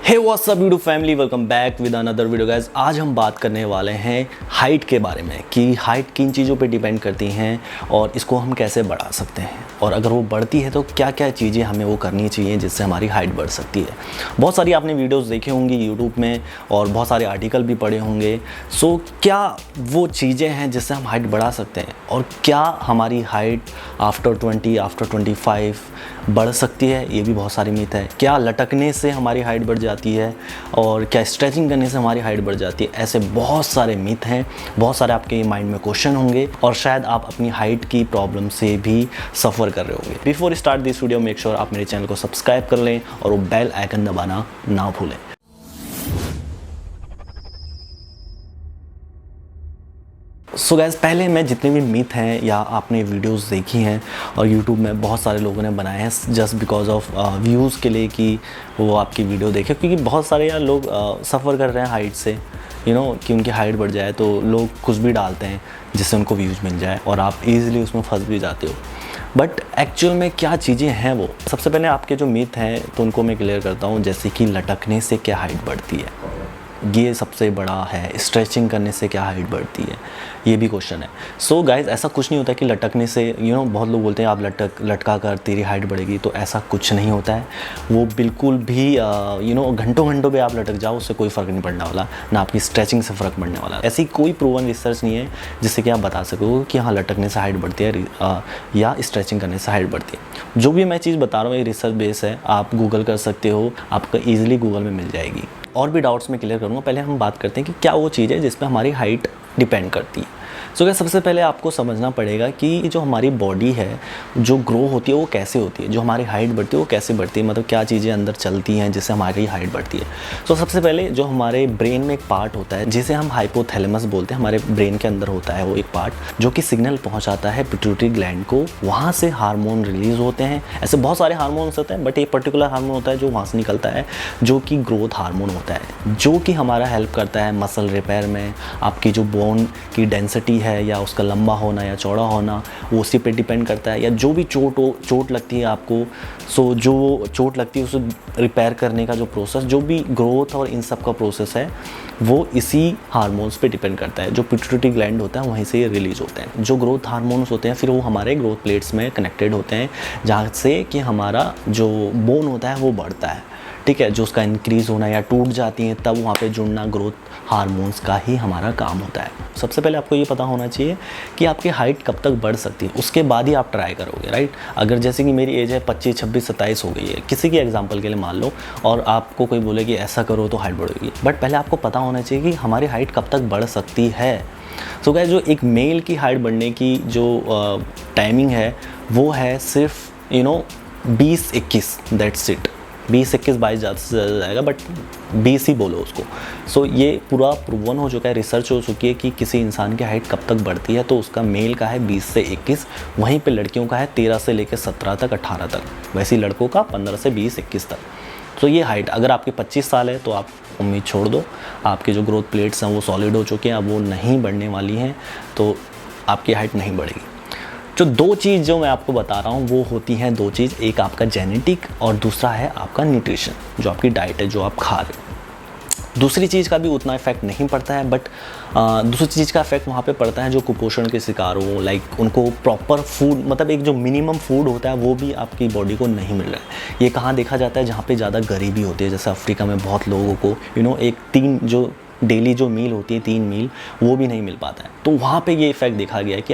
Hey what's up YouTube family, welcome back with another video guys. आज हम बात करने वाले हैं हाइट के बारे में कि हाइट किन चीज़ों पे डिपेंड करती हैं और इसको हम कैसे बढ़ा सकते हैं, और अगर वो बढ़ती है तो क्या क्या चीज़ें हमें वो करनी चाहिए जिससे हमारी हाइट बढ़ सकती है। बहुत सारी आपने वीडियोस देखे होंगे यूट्यूब में और बहुत सारे आर्टिकल भी पढ़े होंगे। सो क्या वो चीज़ें हैं जिससे हम हाइट बढ़ा सकते हैं, और क्या हमारी हाइट आफ्टर 20 आफ्टर 25 बढ़ सकती है? ये भी बहुत सारी मिथ है। क्या लटकने से हमारी हाइट बढ़ जाती है, और क्या स्ट्रेचिंग करने से हमारी हाइट बढ़ जाती है? ऐसे बहुत सारे मिथ हैं, बहुत सारे आपके माइंड में क्वेश्चन होंगे, और शायद आप अपनी हाइट की प्रॉब्लम से भी सफ़र कर रहे होंगे। Before start this video make sure आप मेरे चैनल को सब्सक्राइब कर लें और वो बेल आइकन दबाना ना भूलें। सो गैस, पहले मैं जितने भी मिथ हैं या आपने वीडियोस देखी हैं और यूट्यूब में बहुत सारे लोगों ने बनाए हैं जस्ट बिकॉज ऑफ व्यूज़ के लिए कि वो आपकी वीडियो देखे, क्योंकि बहुत सारे यार लोग सफ़र कर रहे हैं हाइट से, कि उनकी हाइट बढ़ जाए तो लोग कुछ भी डालते हैं जिससे उनको व्यूज़ मिल जाए और आप ईज़िली उसमें फंस भी जाते हो। बट एक्चुअल में क्या चीज़ें हैं वो, सबसे पहले आपके जो मिथ हैं तो उनको मैं क्लियर करता हूँ। जैसे कि लटकने से क्या हाइट बढ़ती है, ये सबसे बड़ा है। स्ट्रेचिंग करने से क्या हाइट बढ़ती है, ये भी क्वेश्चन है। सो गाइज, ऐसा कुछ नहीं होता कि लटकने से बहुत लोग बोलते हैं आप लटका कर तेरी हाइट बढ़ेगी, तो ऐसा कुछ नहीं होता है। वो बिल्कुल भी घंटों घंटों पे आप लटक जाओ उससे कोई फ़र्क नहीं पड़ने वाला, ना आपकी स्ट्रेचिंग से फ़र्क पड़ने वाला। ऐसी कोई प्रूवन रिसर्च नहीं है जिससे कि आप बता सको कि हाँ लटकने से हाइट बढ़ती है या स्ट्रेचिंग करने से हाइट बढ़ती है। जो भी मैं चीज़ बता रहा हूँ ये रिसर्च बेस है, आप गूगल कर सकते हो, आपको ईजिली गूगल में मिल जाएगी। और भी डाउट्स में क्लियर करूँगा। पहले हम बात करते हैं कि क्या वो चीज़ है जिस पे हमारी हाइट डिपेंड करती है। सो क्या, सबसे पहले आपको समझना पड़ेगा कि जो हमारी बॉडी है, जो ग्रो होती है वो कैसे होती है, जो हमारी हाइट बढ़ती है वो कैसे बढ़ती है, मतलब क्या चीज़ें अंदर चलती हैं जिससे हमारी हाइट बढ़ती है। सो सबसे पहले जो हमारे ब्रेन में एक पार्ट होता है जिसे हम हाइपोथैलेमस बोलते हैं, हमारे ब्रेन के अंदर होता है वो एक पार्ट जो कि सिग्नल पहुँचाता है पिट्यूटरी ग्लैंड को, वहाँ से हार्मोन रिलीज़ होते हैं। ऐसे बहुत सारे हार्मोन्स होते हैं बट एक पर्टिकुलर हार्मोन होता है जो वहाँ से निकलता है, जो कि ग्रोथ हार्मोन होता है, जो कि हमारा हेल्प करता है मसल रिपेयर में। आपकी जो बोन की डेंसिटी है या उसका लंबा होना या चौड़ा होना वो उसी पे डिपेंड करता है। या जो भी चोट लगती है आपको, सो जो चोट लगती है उसे रिपेयर करने का जो प्रोसेस, जो भी ग्रोथ और इन सब का प्रोसेस है वो इसी हार्मोन्स पे डिपेंड करता है। जो पिट्यूटरी ग्लैंड होता है वहीं से ये रिलीज होते हैं। जो ग्रोथ हार्मोन्स होते हैं फिर वो हमारे ग्रोथ प्लेट्स में कनेक्टेड होते हैं, जहाँ से कि हमारा जो बोन होता है वो बढ़ता है, ठीक है। जो उसका इंक्रीज़ होना या टूट जाती हैं तब वहाँ पे जुड़ना ग्रोथ हार्मोन्स का ही हमारा काम होता है। सबसे पहले आपको ये पता होना चाहिए कि आपकी हाइट कब तक बढ़ सकती है, उसके बाद ही आप ट्राई करोगे, राइट। अगर जैसे कि मेरी एज है 25, 26, 27 हो गई है, किसी की एग्जांपल के लिए मान लो, और आपको कोई बोले कि ऐसा करो तो हाइट बढ़ेगी, बट पहले आपको पता होना चाहिए कि हमारी हाइट कब तक बढ़ सकती है। सो गाइस, जो एक मेल की हाइट बढ़ने की जो टाइमिंग है वो है सिर्फ 20-21, दैट्स इट। 20-21, 22 ज़्यादा से ज़्यादा जाएगा, बट 20 ही बोलो उसको। सो ये पूरा प्रूवन हो चुका है, रिसर्च हो चुकी है कि किसी इंसान की हाइट कब तक बढ़ती है। तो उसका मेल का है 20 से 21, वहीं पे लड़कियों का है 13 से लेकर 17 तक, 18 तक। वैसे ही लड़कों का 15 से 20, 21 तक। तो ये हाइट, अगर आपके 25 साल है तो आप उम्मीद छोड़ दो, आपके जो ग्रोथ प्लेट्स हैं वो सॉलिड हो चुके हैं, अब वो नहीं बढ़ने वाली हैं, तो आपकी हाइट नहीं बढ़ेगी। जो दो चीज़ जो मैं आपको बता रहा हूँ वो होती हैं दो चीज़, एक आपका जेनेटिक और दूसरा है आपका न्यूट्रिशन, जो आपकी डाइट है, जो आप खा रहे हो। दूसरी चीज़ का भी उतना इफेक्ट नहीं पड़ता है, बट दूसरी चीज़ का इफेक्ट वहाँ पे पड़ता है जो कुपोषण के शिकार हो, लाइक उनको प्रॉपर फूड, मतलब एक जो मिनिमम फूड होता है वो भी आपकी बॉडी को नहीं मिल रहा है। ये कहाँ देखा जाता है, जहाँ पे ज़्यादा गरीबी होती है, जैसे अफ्रीका में बहुत लोगों को एक 3 जो डेली जो मील होती है, 3 मील, वो भी नहीं मिल पाता है। तो वहाँ पे ये इफ़ेक्ट देखा गया है कि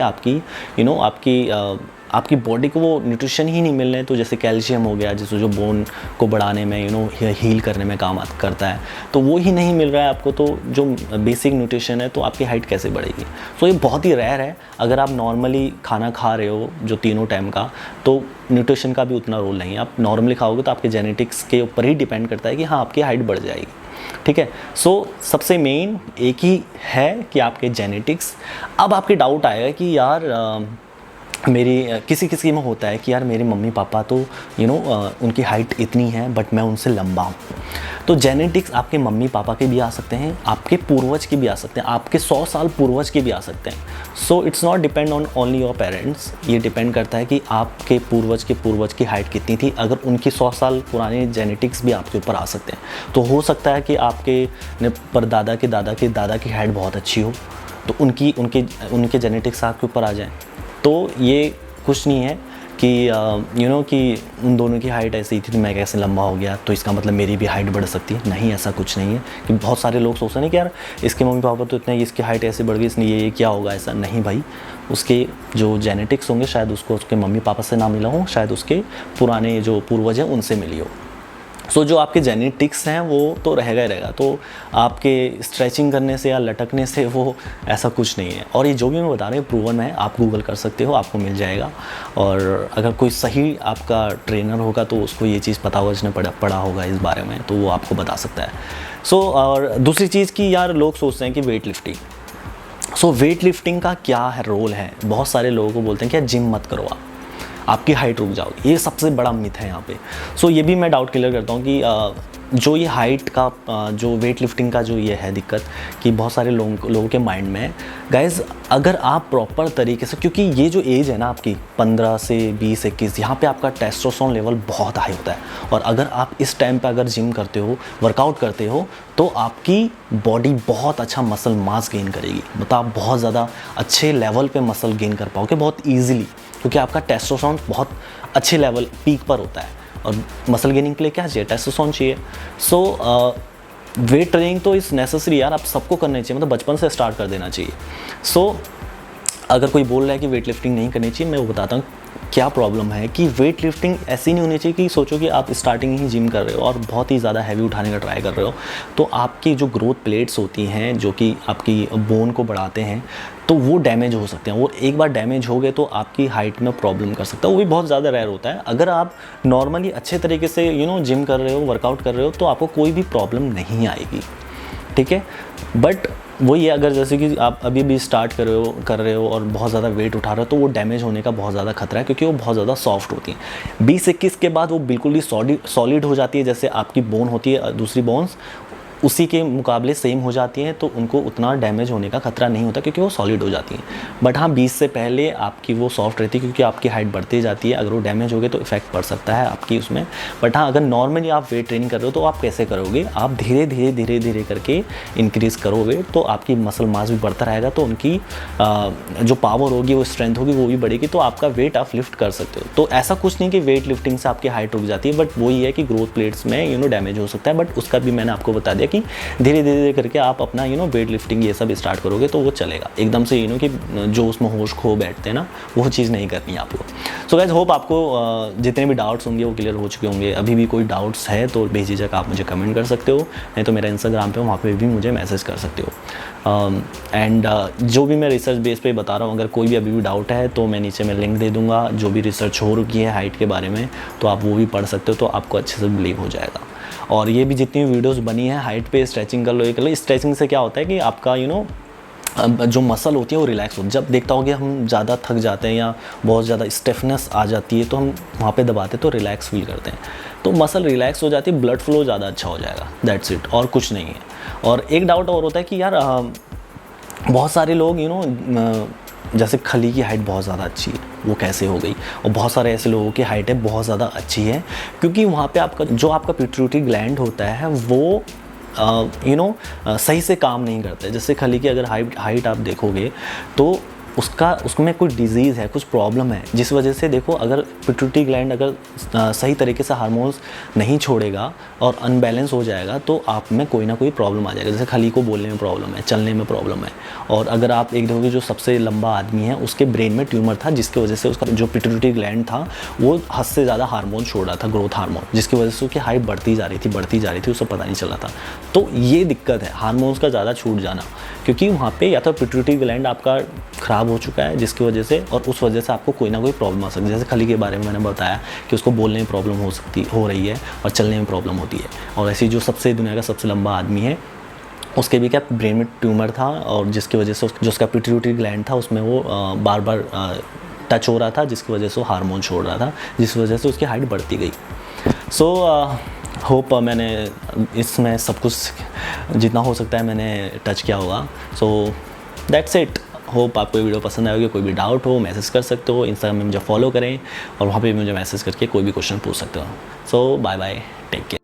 आपकी बॉडी को वो न्यूट्रिशन ही नहीं मिल रहे हैं। तो जैसे कैल्शियम हो गया, जैसे जो बोन को बढ़ाने में हील करने में काम करता है, तो वो ही नहीं मिल रहा है आपको। तो जो बेसिक न्यूट्रिशन है, तो आपकी हाइट कैसे बढ़ेगी। तो ये बहुत ही रेयर है। अगर आप नॉर्मली खाना खा रहे हो जो तीनों टाइम का, तो न्यूट्रिशन का भी उतना रोल नहीं है। आप नॉर्मली खाओगे तो आपके जेनेटिक्स के ऊपर ही डिपेंड करता है कि हाँ आपकी हाइट बढ़ जाएगी, ठीक है। सो सबसे मेन एक ही है कि आपके जेनेटिक्स। अब आपके डाउट आएगा कि यार मेरी किसी में होता है कि यार मेरे मम्मी पापा तो उनकी हाइट इतनी है बट मैं उनसे लंबा हूँ। तो जेनेटिक्स आपके मम्मी पापा के भी आ सकते हैं, आपके पूर्वज के भी आ सकते हैं, आपके 100 साल पूर्वज के भी आ सकते हैं। So it's not depend on only your parents, ये डिपेंड करता है कि आपके पूर्वज के पूर्वज की हाइट कितनी थी। अगर उनकी 100 साल पुराने जेनेटिक्स भी आपके ऊपर आ सकते हैं, तो हो सकता है कि आपके परदादा के दादा के दादा की हाइट बहुत अच्छी हो, तो उनके जेनेटिक्स आपके ऊपर आ जाएं। तो ये कुछ नहीं है कि कि उन दोनों की हाइट ऐसी थी तो मैं कैसे लंबा हो गया, तो इसका मतलब मेरी भी हाइट बढ़ सकती है। नहीं, ऐसा कुछ नहीं है। कि बहुत सारे लोग सोचते हैं कि यार इसके मम्मी पापा तो इतने, इसकी हाइट ऐसे बढ़ गई, इसने ये क्या होगा। ऐसा नहीं भाई, उसके जो जेनेटिक्स होंगे शायद उसको उसके मम्मी पापा से ना मिला हो, शायद उसके पुराने जो पूर्वज हैं उनसे मिली हो। सो जो आपके जेनेटिक्स हैं वो तो रहेगा ही रहेगा। तो आपके स्ट्रेचिंग करने से या लटकने से वो ऐसा कुछ नहीं है। और ये जो भी मैं बता रहा हूँ प्रूवन है, आप गूगल कर सकते हो, आपको मिल जाएगा। और अगर कोई सही आपका ट्रेनर होगा तो उसको ये चीज़ पता होगा, जिसने पढ़ा होगा इस बारे में, तो वो आपको बता सकता है। सो और दूसरी चीज़ की यार लोग सोचते हैं कि वेट लिफ्टिंग, सो वेट लिफ्टिंग का क्या है रोल है। बहुत सारे लोगों को बोलते हैं कि यार जिम मत करो, आपकी हाइट रुक जाओगी। ये सबसे बड़ा मिथ है यहाँ पे। सो ये भी मैं डाउट क्लियर करता हूँ कि जो ये हाइट का जो वेट लिफ्टिंग का जो ये है दिक्कत, कि बहुत सारे लोगों के माइंड में है। गाइज़ अगर आप प्रॉपर तरीके से, क्योंकि ये जो एज है ना आपकी 15 से 20 21, यहाँ पे आपका टेस्टोस्टेरोन लेवल बहुत हाई होता है। और अगर आप इस टाइम पे अगर जिम करते हो, वर्कआउट करते हो, तो आपकी बॉडी बहुत अच्छा मसल मास गेन करेगी। मतलब आप बहुत ज़्यादा अच्छे लेवल पे मसल गेन कर पाओगे बहुत ईजिली, क्योंकि आपका टेस्टोस्टेरोन बहुत अच्छे लेवल पीक पर होता है। और मसल गेनिंग के लिए क्या चाहिए? टेस्टोस्टेरोन चाहिए। सो वेट ट्रेनिंग तो इज़ नेसेसरी यार, आप सबको करना चाहिए, मतलब बचपन से स्टार्ट कर देना चाहिए। सो अगर कोई बोल रहा है कि वेट लिफ्टिंग नहीं करनी चाहिए, मैं वो बताता हूँ क्या प्रॉब्लम है। कि वेट लिफ्टिंग ऐसी नहीं होनी चाहिए कि सोचो कि आप स्टार्टिंग ही जिम कर रहे हो और बहुत ही ज़्यादा हैवी उठाने का ट्राई कर रहे हो, तो आपकी जो ग्रोथ प्लेट्स होती हैं जो कि आपकी बोन को बढ़ाते हैं, तो वो डैमेज हो सकते हैं। वो एक बार डैमेज हो गए तो आपकी हाइट में प्रॉब्लम कर सकता है। वो भी बहुत ज़्यादा रेयर होता है। अगर आप नॉर्मली अच्छे तरीके से जिम कर रहे हो, वर्कआउट कर रहे हो, तो आपको कोई भी प्रॉब्लम नहीं आएगी, ठीक है। बट वही है, अगर जैसे कि आप अभी भी स्टार्ट कर रहे हो और बहुत ज़्यादा वेट उठा रहे हो, तो वो डैमेज होने का बहुत ज़्यादा खतरा है, क्योंकि वो बहुत ज़्यादा सॉफ्ट होती हैं। 20-21 के बाद वो बिल्कुल ही सॉलिड हो जाती है। जैसे आपकी बोन होती है, दूसरी बोन्स उसी के मुकाबले सेम हो जाती हैं, तो उनको उतना डैमेज होने का खतरा नहीं होता, क्योंकि वो सॉलिड हो जाती हैं। बट हाँ, 20 से पहले आपकी वो सॉफ्ट रहती है, क्योंकि आपकी हाइट बढ़ती जाती है। अगर वो डैमेज हो गए तो इफेक्ट पड़ सकता है आपकी उसमें। बट हाँ, अगर नॉर्मली आप वेट ट्रेनिंग कर रहे हो तो आप कैसे करोगे? आप धीरे धीरे करके इंक्रीज़ करोगे, तो आपकी मसल मास भी बढ़ता रहेगा, तो उनकी जो पावर होगी, वो स्ट्रेंथ होगी, वो भी बढ़ेगी, तो आपका वेट आप लिफ्ट कर सकते हो। तो ऐसा कुछ नहीं कि वेट लिफ्टिंग से आपकी हाइट रुक जाती है, बट वही है कि ग्रोथ प्लेट्स में डैमेज हो सकता है। बट उसका भी मैंने आपको बता दिया कि धीरे धीरे करके आप अपना वेट लिफ्टिंग ये सब स्टार्ट करोगे तो वो चलेगा। एकदम से कि जो उसमें होश खो बैठते हैं ना, वो चीज़ नहीं करनी है आपको। सो गाइस, होप आपको जितने भी डाउट्स होंगे वो क्लियर हो चुके होंगे। अभी भी कोई डाउट्स है तो बेझिझक आप मुझे कमेंट कर सकते हो, नहीं तो मेरा इंस्टाग्राम पे वहाँ पे भी मुझे मैसेज कर सकते हो। एंड जो भी मैं रिसर्च बेस पे बता रहा हूँ, अगर कोई भी अभी भी डाउट है तो मैं नीचे में लिंक दे दूँगा, जो भी रिसर्च हो रखी है हाइट के बारे में, तो आप वो भी पढ़ सकते हो, तो आपको अच्छे से बिलीव हो जाएगा। और ये भी जितनी वीडियोस बनी है हाइट पे, स्ट्रेचिंग कर लो, ये कर लो। स्ट्रेचिंग से क्या होता है कि आपका जो मसल होती है वो रिलैक्स होती है। जब देखता हो कि हम ज़्यादा थक जाते हैं या बहुत ज़्यादा स्टिफनेस आ जाती है, तो हम वहाँ पे दबाते तो रिलैक्स फील करते हैं, तो मसल रिलैक्स हो जाती है, ब्लड फ्लो ज़्यादा अच्छा हो जाएगा। दैट्स इट, और कुछ नहीं है। और एक डाउट और होता है कि यार बहुत सारे लोग जैसे खली की हाइट बहुत ज़्यादा अच्छी है, वो कैसे हो गई? और बहुत सारे ऐसे लोगों की हाइट है बहुत ज़्यादा अच्छी है, क्योंकि वहाँ पे आपका पिट्यूटरी ग्लैंड होता है वो सही से काम नहीं करता है। जैसे खली की अगर हाइट आप देखोगे तो उसमें कुछ डिजीज़ है, कुछ प्रॉब्लम है, जिस वजह से देखो, अगर पिट्यूटरी ग्लैंड अगर सही तरीके से हार्मोन्स नहीं छोड़ेगा और अनबैलेंस हो जाएगा, तो आप में कोई ना कोई प्रॉब्लम आ जाएगा। जैसे खली को बोलने में प्रॉब्लम है, चलने में प्रॉब्लम है। और अगर आप एक देखोगे, जो सबसे लंबा आदमी है उसके ब्रेन में ट्यूमर था, जिसकी वजह से उसका जो पिट्यूटरी ग्लैंड था वो हद से ज़्यादा हार्मोन छोड़ रहा था, ग्रोथ हार्मोन, जिसकी वजह से उसकी हाइट बढ़ती जा रही थी, उसे पता नहीं चला था। तो ये दिक्कत है हार्मोन्स का ज़्यादा छूट जाना, क्योंकि वहाँ पे या तो पिट्यूटरी ग्लैंड आपका ख़राब हो चुका है, जिसकी वजह से, और उस वजह से आपको कोई ना कोई प्रॉब्लम आ सकती है। जैसे खली के बारे में मैंने बताया कि उसको बोलने में प्रॉब्लम हो रही है और चलने में प्रॉब्लम होती है। और ऐसी जो दुनिया का सबसे लंबा आदमी है, उसके भी क्या ब्रेन में ट्यूमर था, और जिसकी वजह से जो उसका पिट्यूटरी ग्लैंड था उसमें वो बार बार टच हो रहा था, जिसकी वजह से वो हार्मोन छोड़ रहा था, जिस वजह से उसकी हाइट बढ़ती गई। सो होप मैंने इसमें सब कुछ जितना हो सकता है मैंने टच किया होगा। So that's it. होप आपको ये वीडियो पसंद आएगी। कोई भी डाउट हो मैसेज कर सकते हो, इंस्टाग्राम में मुझे फॉलो करें और वहाँ पे मुझे मैसेज करके कोई भी क्वेश्चन पूछ सकते हो। सो बाय बाय, टेक केयर।